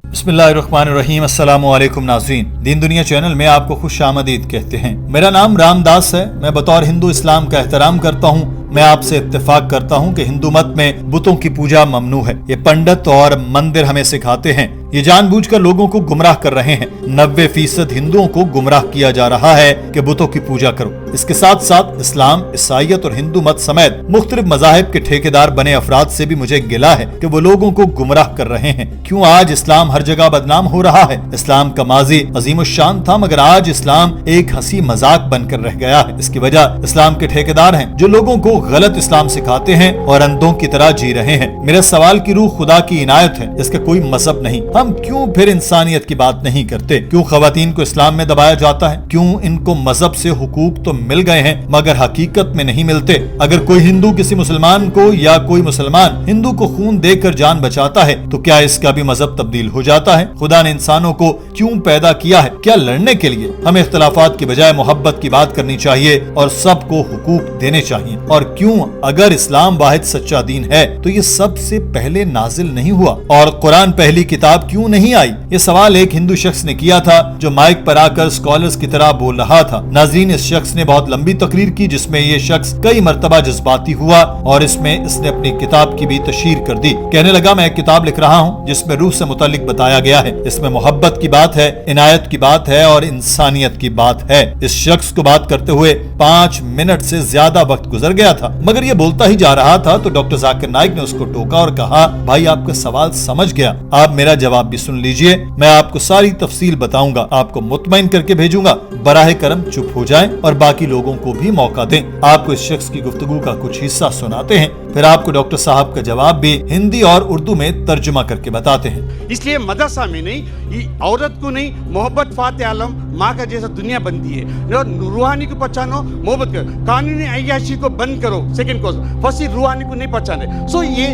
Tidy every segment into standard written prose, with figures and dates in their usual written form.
बिस्मिल्लाहिर्रहमानिर्रहीम। अस्सलाम वालेकुम नाज़रीन, दीन दुनिया चैनल में आपको खुश आमदीद कहते हैं। मेरा नाम रामदास है। मैं बतौर हिंदू इस्लाम का एहतराम करता हूँ। मैं आपसे इत्तेफाक करता हूँ कि हिंदू मत में बुतों की पूजा ममनू है। ये पंडित और मंदिर हमें सिखाते हैं। ये जानबूझकर लोगों को गुमराह कर रहे हैं। 90% हिंदुओं को गुमराह किया जा रहा है कि बुतों की पूजा करो। इसके साथ साथ इस्लाम, ईसाईयत और हिंदू मत समेत मुख्तलिफ मज़ाहिब के ठेकेदार बने अफराद से भी मुझे गिला है कि वो लोगों को गुमराह कर रहे हैं। क्यों आज इस्लाम हर जगह बदनाम हो रहा है? इस्लाम का माजी अजीमुश्शान था, मगर आज इस्लाम एक हंसी मजाक बनकर रह गया है। इसकी वजह इस्लाम के ठेकेदार हैं जो लोगों को गलत इस्लाम सिखाते हैं और अंधों की तरह जी रहे हैं। मेरे सवाल की रूह खुदा की इनायत है, इसका कोई मजहब नहीं। हम क्यों फिर इंसानियत की बात नहीं करते? क्यों खवातीन को इस्लाम में दबाया जाता है? क्यों इनको मजहब से हुकूक तो मिल गए हैं मगर हकीकत में नहीं मिलते? अगर कोई हिंदू किसी मुसलमान को या कोई मुसलमान हिंदू को खून देकर जान बचाता है तो क्या इसका भी मजहब तब्दील हो जाता है? खुदा ने इंसानों को क्यों पैदा किया है? क्या लड़ने के लिए? हमें इख्तलाफात की बजाय मोहब्बत की बात करनी चाहिए और सबको हुकूक देने चाहिए। और क्यों अगर इस्लाम वाहिद सच्चा दीन है तो ये सबसे पहले नाजिल नहीं हुआ और कुरान पहली किताब क्यों नहीं आई? ये सवाल एक हिंदू शख्स ने किया था जो माइक पर आकर स्कॉलर्स की तरह बोल रहा था। नाज़रीन, इस शख्स ने बहुत लंबी तकरीर की जिसमें ये शख्स कई मर्तबा जज्बाती हुआ और इसमें इसने अपनी किताब की भी तशहीर कर दी। कहने लगा, मैं एक किताब लिख रहा हूँ जिसमें रूह से मुतालिक बताया गया है। इसमें मोहब्बत की बात है, इनायत की बात है और इंसानियत की बात है। इस शख्स को बात करते हुए 5 मिनट से ज्यादा वक्त गुजर गया था, मगर ये बोलता ही जा रहा था तो डॉक्टर जाकिर नाइक ने उसको टोका और कहा, भाई आपका सवाल समझ गया, आप मेरा जवाब भी सुन लीजिए। मैं आपको सारी तफसील बताऊंगा, आपको मुतमईन करके भेजूंगा। बराहे करम चुप हो जाएं और बाकी लोगों को भी मौका दें। आपको इस शख्स की गुफ्तगू का कुछ हिस्सा सुनाते हैं, फिर आपको डॉक्टर साहब का जवाब भी हिंदी और उर्दू में तर्जुमा करके बताते हैं। इसलिए मदरसा में नहीं, ये औरत को नहीं, मोहब्बत फाते आलम माँ का जैसा दुनिया बनती है। रूहानी को पहचानो, मोहब्बत करो, कानूनी अय्याशी को बंद करो। सेकंड कोर्स फर्स्ट रूहानी को नहीं पहचाने। सो ये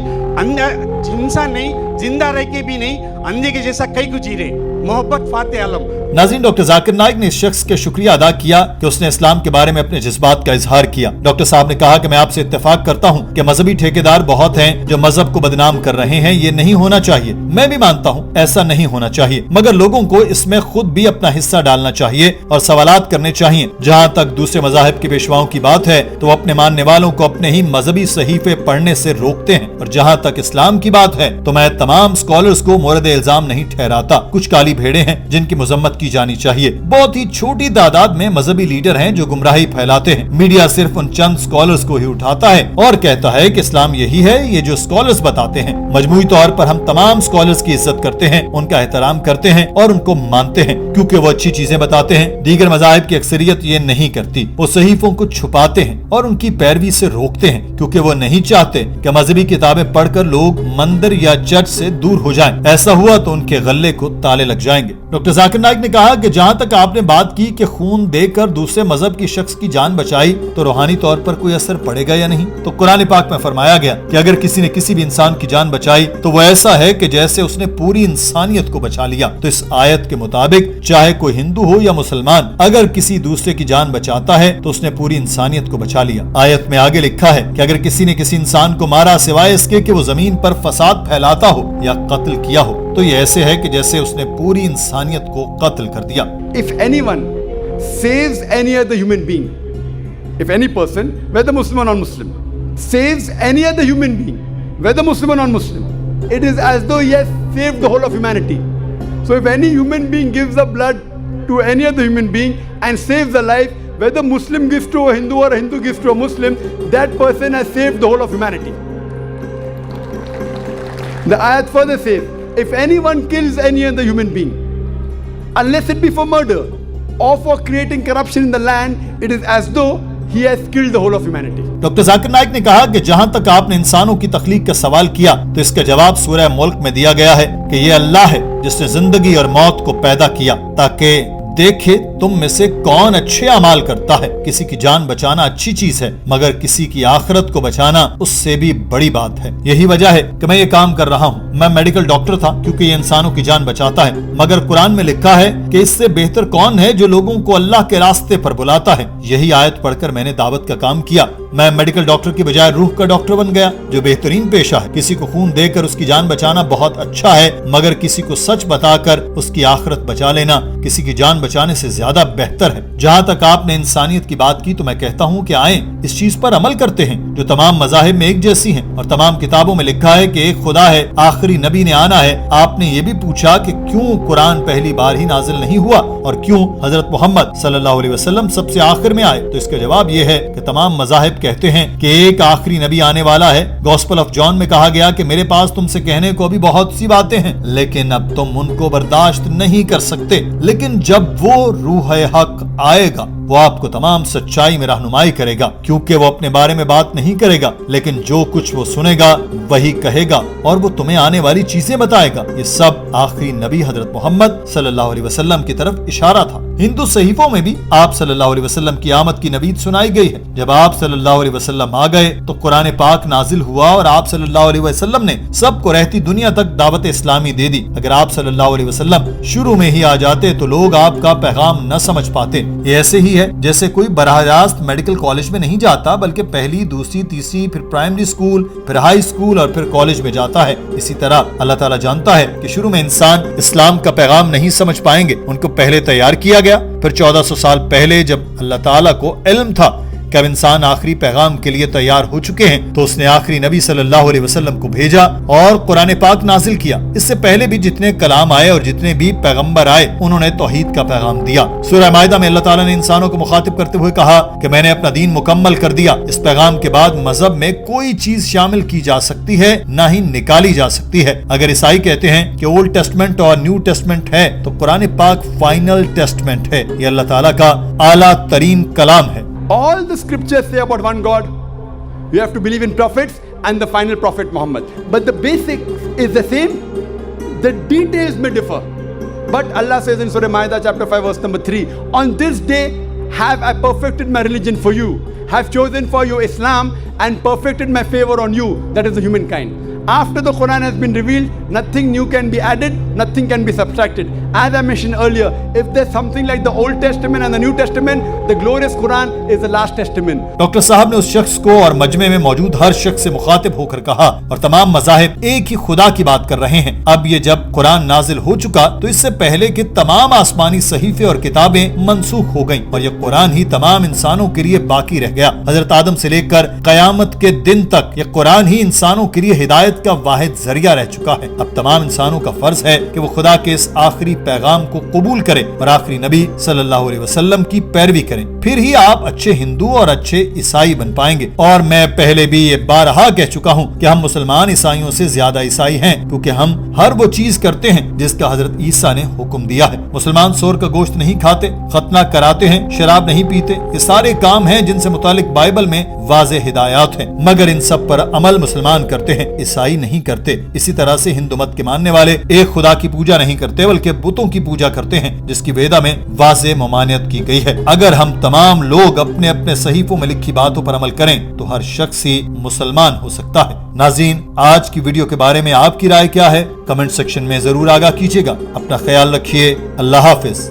इंसान नहीं, जिंदा रह के भी नहीं, अंधे के जैसा कई को जी रहे। मोहब्बत फाते आलम। नाज़रीन, डॉक्टर जाकिर नाइक ने इस शख्स के शुक्रिया अदा किया कि उसने इस्लाम के बारे में अपने जज्बात का इजहार किया। डॉक्टर साहब ने कहा कि मैं आपसे इत्तेफाक करता हूँ कि मजहबी ठेकेदार बहुत हैं जो मजहब को बदनाम कर रहे हैं। ये नहीं होना चाहिए। मैं भी मानता हूँ ऐसा नहीं होना चाहिए, मगर लोगों को इसमें खुद भी अपना हिस्सा डालना चाहिए और सवालात करने चाहिए। जहाँ तक दूसरे मजाहिब के पेशवाओं की बात है तो अपने मानने वालों को अपने ही मजहबी सहीफे पढ़ने से रोकते हैं, और जहाँ तक इस्लाम की बात है तो मैं तमाम स्कॉलर्स को मोरद इल्जाम नहीं ठहराता। कुछ काली भेड़े हैं जिनकी मजम्मत की जानी चाहिए। बहुत ही छोटी तादाद में मजहबी लीडर हैं जो गुमराही फैलाते हैं। मीडिया सिर्फ उन चंद स्कॉलर्स को ही उठाता है और कहता है कि इस्लाम यही है, ये जो स्कॉलर्स बताते हैं। मजमूई तौर पर हम तमाम स्कॉलर्स की इज्जत करते हैं, उनका एहतराम करते हैं और उनको मानते हैं क्योंकि वो अच्छी चीजें बताते हैं। दीगर मजाहिब की अक्सरियत ये नहीं करती। वो सहीफों को छुपाते हैं और उनकी पैरवी से रोकते हैं क्योंकि वो नहीं चाहते कि मजहबी किताबें पढ़कर लोग मंदिर या चर्च से दूर हो जाएं। ऐसा हुआ तो उनके गले को ताले लग जाएंगे। डॉक्टर जाकिर नाइक ने कहा कि जहाँ तक आपने बात की कि खून देकर दूसरे मजहब की शख्स की जान बचाई तो रूहानी तौर पर कोई असर पड़ेगा या नहीं, तो कुरान पाक में फरमाया गया कि अगर किसी ने किसी भी इंसान की जान बचाई तो वो ऐसा है कि जैसे उसने पूरी इंसानियत को बचा लिया। तो इस आयत के मुताबिक चाहे कोई हिंदू हो या मुसलमान, अगर किसी दूसरे की जान बचाता है तो उसने पूरी इंसानियत को बचा लिया। आयत में आगे लिखा है कि अगर किसी ने किसी इंसान को मारा सिवाय इसके कि वो जमीन पर फसाद फैलाता हो या कत्ल किया हो तो ये ऐसे है कि जैसे उसने पूरी इंसानियत को कत्ल कर दिया। If anyone saves any other human being, if any person, whether Muslim or non-Muslim, saves any other human being, whether Muslim or non-Muslim, it is as though he has saved the whole of humanity. So if any human being gives the blood to any other human being and saves a life, whether Muslim gives to a Hindu or a Hindu gives to a Muslim, that person has saved the whole of humanity. The ayat further says, if anyone kills any other human being, unless it be for murder or for creating corruption in the land, it is as though he has killed the whole of humanity. Doctor Zakir Naik ने कहा कि जहाँ तक आपने इंसानों की तख्लीक का सवाल किया तो इसका जवाब सूरह मुल्क में दिया गया है कि ये अल्लाह है जिसने जिंदगी और मौत को पैदा किया ताकि देखे तुम में से कौन अच्छे अमाल करता है। किसी की जान बचाना अच्छी चीज है, मगर किसी की आखिरत को बचाना उससे भी बड़ी बात है। यही वजह है कि मैं ये काम कर रहा हूँ। मैं मेडिकल डॉक्टर था क्योंकि ये इंसानों की जान बचाता है, मगर कुरान में लिखा है कि इससे बेहतर कौन है जो लोगों को अल्लाह के रास्ते पर बुलाता है। यही आयत पढ़कर मैंने दावत का काम किया। मैं मेडिकल डॉक्टर की बजाय रूह का डॉक्टर बन गया, जो बेहतरीन पेशा है। किसी को खून देकर उसकी जान बचाना बहुत अच्छा है, मगर किसी को सच बताकर उसकी आखिरत बचा लेना किसी की जान बचाने से ज्यादा बेहतर है। जहाँ तक आपने इंसानियत की बात की तो मैं कहता हूँ कि आएं इस चीज पर अमल करते हैं जो तमाम मज़ाहिब में एक जैसी है और तमाम किताबों में लिखा है कि एक खुदा है, आखिरी नबी ने आना है। आपने ये भी पूछा कि क्यों कुरान पहली बार ही नाजिल नहीं हुआ और क्यों हजरत मोहम्मद सल्लल्लाहु अलैहि वसल्लम सबसे आखिर में आए, तो इसका जवाब ये है कि तमाम मज़ाहिब कहते हैं कि एक आखिरी नबी आने वाला है। गॉस्पेल ऑफ जॉन में कहा गया कि मेरे पास तुमसे कहने को अभी बहुत सी बातें हैं, लेकिन अब तुम उनको बर्दाश्त नहीं कर सकते। लेकिन जब वो रूह हक आएगा वो आपको तमाम सच्चाई में रहनुमाई करेगा, क्योंकि वो अपने बारे में बात नहीं करेगा, लेकिन जो कुछ वो सुनेगा वही कहेगा और वो तुम्हें आने वाली चीजें बताएगा। ये सब आखिरी नबी हजरत मोहम्मद सल्लल्लाहु अलैहि वसल्लम की तरफ इशारा था। हिंदू सहीफों में भी आप सल्लल्लाहु अलैहि वसल्लम की आमद की नवीद सुनाई गई है। जब आप सल्लल्लाहु अलैहि वसल्लम आ गए तो कुरान पाक नाजिल हुआ और आप सल्लल्लाहु अलैहि वसल्लम ने सबको रहती दुनिया तक दावत इस्लामी दे दी। अगर आप सल्लल्लाहु अलैहि वसल्लम शुरू में ही आ जाते तो लोग आपका पैगाम न समझ पाते। ये ऐसे ही है जैसे कोई बराह रास्त मेडिकल कॉलेज में नहीं जाता, बल्कि पहली, दूसरी, तीसरी, फिर प्राइमरी स्कूल, फिर हाई स्कूल और फिर कॉलेज में जाता है। इसी तरह अल्लाह ताला जानता है कि शुरू में इंसान इस्लाम का पैगाम नहीं समझ पाएंगे, उनको पहले तैयार किया गया। फिर 1400 साल पहले जब अल्लाह ताला को इल्म था कि अब इंसान आखिरी पैगाम के लिए तैयार हो चुके हैं, तो उसने आखिरी नबी सल्लल्लाहु अलैहि वसल्लम को भेजा और कुरान पाक नाजिल किया। इससे पहले भी जितने कलाम आए और जितने भी पैगंबर आए उन्होंने तौहीद का पैगाम दिया। सूरह माइदा में अल्लाह ताला ने इंसानों को मुखातिब करते हुए कहा कि मैंने अपना दीन मुकम्मल कर दिया। इस पैगाम के बाद मजहब में कोई चीज शामिल की जा सकती है, ना ही निकाली जा सकती है। अगर ईसाई कहते हैं कि ओल्ड टेस्टमेंट और न्यू टेस्टमेंट है, तो कुरान पाक फाइनल टेस्टमेंट है। ये अल्लाह ताला का आला तरीन कलाम है। All the scriptures say about one God. You have to believe in prophets and the final prophet Muhammad. But the basic is the same. The details may differ. But Allah says in Surah Ma'idah chapter 5 verse number 3, on this day have I perfected my religion for you, have chosen for you Islam and perfected my favor on you, that is the humankind. After the Quran has been revealed, nothing new can be added, nothing can be subtracted. As I mentioned earlier, if there's something like the Old Testament and the New Testament, the glorious Quran is the last testament. Doctor साहब ने उस शख्स को और मजमे में मौजूद हर शख्स से मुखातिब होकर कहा, और तमाम मज़ाहिब एक ही खुदा की बात कर रहे हैं। अब ये जब कुरान नाजिल हो चुका तो इससे पहले के तमाम आसमानी सहीफे और किताबें मनसूख हो गईं और ये कुरान ही तमाम इंसानों के लिए बाकी रह गया। हजरत आदम से लेकर कयामत के दिन तक ये कुरान ही इंसानों के लिए हिदायत का वाहिद जरिया रह चुका है। अब तमाम इंसानों का फर्ज है कि वो खुदा के इस आखिरी पैगाम को कबूल करें और आखिरी नबी सल्लल्लाहु अलैहि वसल्लम की पैरवी करें, फिर ही आप अच्छे हिंदू और अच्छे ईसाई बन पाएंगे। और मैं पहले भी ये बारहा कह चुका हूँ कि हम मुसलमान ईसाइयों से ज्यादा ईसाई हैं, क्योंकि हम हर वो चीज करते हैं जिसका हजरत ईसा ने हुक्म दिया है। मुसलमान सूअर का गोश्त नहीं खाते, खतना कराते हैं, शराब नहीं पीते। ये सारे काम हैं जिनसे मुतालिक बाइबल में वाज़ेह हिदायत है, मगर इन सब पर अमल मुसलमान करते हैं, ईसाई नहीं करते। इसी तरह से हिंदू मत के मानने वाले एक खुदा की पूजा नहीं करते, बल्कि बुतों की पूजा करते हैं, जिसकी वेदा में वाज़ेह ममानियत की गई है। अगर हम तमाम लोग अपने अपने सहीफों में लिखी बातों पर अमल करें तो हर शख्स ही मुसलमान हो सकता है। नाज़रीन, आज की वीडियो के बारे में आपकी राय क्या है? कमेंट सेक्शन में जरूर आगाह कीजिएगा। अपना ख्याल रखिए। अल्लाह हाफिज।